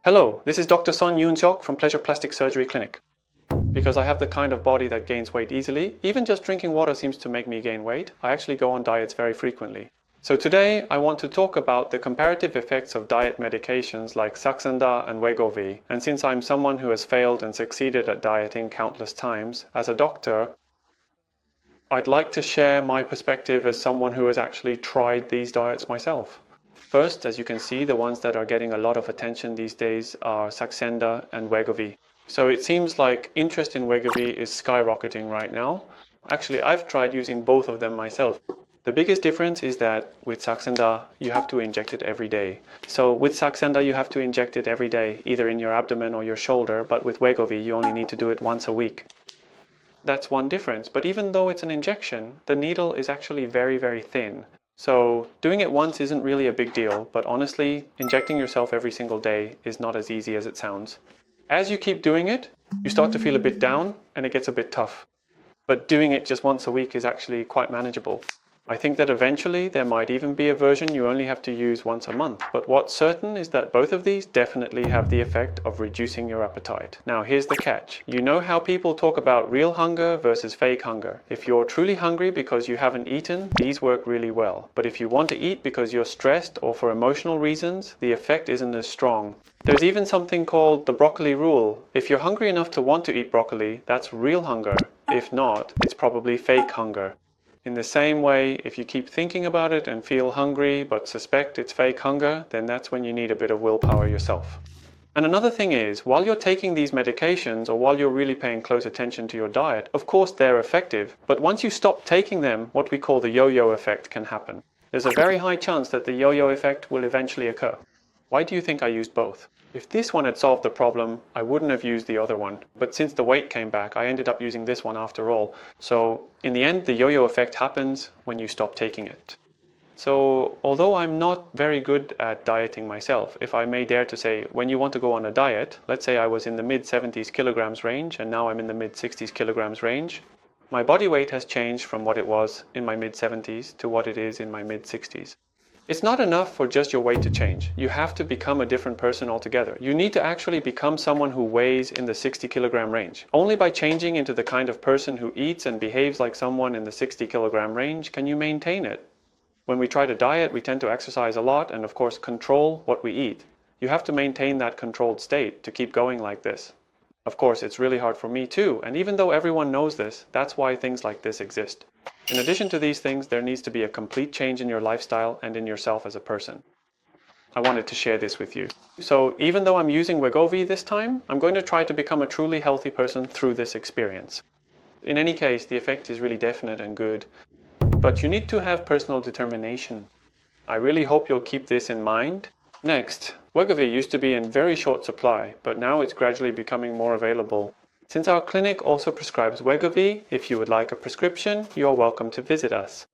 Hello, this is Dr. Sinnonhyeon from Pleasure Plastic Surgery Clinic. Because I have the kind of body that gains weight easily, even just drinking water seems to make me gain weight, I actually go on diets very frequently. So today I want to talk about the comparative effects of diet medications like Saxenda and Wegovy. And since I'm someone who has failed and succeeded at dieting countless times, as a doctor, I'd like to share my perspective as someone who has actually tried these diets myself. First, as you can see, the ones that are getting a lot of attention these days are Saxenda and Wegovy. So it seems like interest in Wegovy is skyrocketing right now. Actually, I've tried using both of them myself. The biggest difference is that with Saxenda, you have to inject it every day. So with Saxenda, you have to inject it every day, either in your abdomen or your shoulder, but with Wegovy, you only need to do it once a week. That's one difference, but even though it's an injection, the needle is actually very, very thin. So doing it once isn't really a big deal, but honestly, injecting yourself every single day is not as easy as it sounds. As you keep doing it, you start to feel a bit down and it gets a bit tough. But doing it just once a week is actually quite manageable. I think that eventually there might even be a version you only have to use once a month, but what's certain is that both of these definitely have the effect of reducing your appetite. Now here's the catch. You know how people talk about real hunger versus fake hunger. If you're truly hungry because you haven't eaten, these work really well. But if you want to eat because you're stressed or for emotional reasons, the effect isn't as strong. There's even something called the broccoli rule. If you're hungry enough to want to eat broccoli, that's real hunger. If not, it's probably fake hunger. In the same way, if you keep thinking about it and feel hungry but suspect it's fake hunger, then that's when you need a bit of willpower yourself. And another thing is, while you're taking these medications or while you're really paying close attention to your diet, of course they're effective, but once you stop taking them, what we call the yo-yo effect can happen. There's a very high chance that the yo-yo effect will eventually occur. Why do you think I used both? If this one had solved the problem, I wouldn't have used the other one. But since the weight came back, I ended up using this one after all. So in the end, the yo-yo effect happens when you stop taking it. So although I'm not very good at dieting myself, if I may dare to say, when you want to go on a diet, let's say I was in the mid-70s kilograms range and now I'm in the mid-60s kilograms range, my body weight has changed from what it was in my mid-70s to what it is in my mid-60s. It's not enough for just your weight to change. You have to become a different person altogether. You need to actually become someone who weighs in the 60 kilogram range. Only by changing into the kind of person who eats and behaves like someone in the 60 kilogram range can you maintain it. When we try to diet, we tend to exercise a lot and of course control what we eat. You have to maintain that controlled state to keep going like this. Of course, it's really hard for me too, and even though everyone knows this, that's why things like this exist. In addition to these things, there needs to be a complete change in your lifestyle and in yourself as a person. I wanted to share this with you. So even though I'm using Wegovy this time, I'm going to try to become a truly healthy person through this experience. In any case, the effect is really definite and good, but you need to have personal determination. I really hope you'll keep this in mind. Next, Wegovy used to be in very short supply, but now it's gradually becoming more available. Since our clinic also prescribes Wegovy, if you would like a prescription, you're welcome to visit us.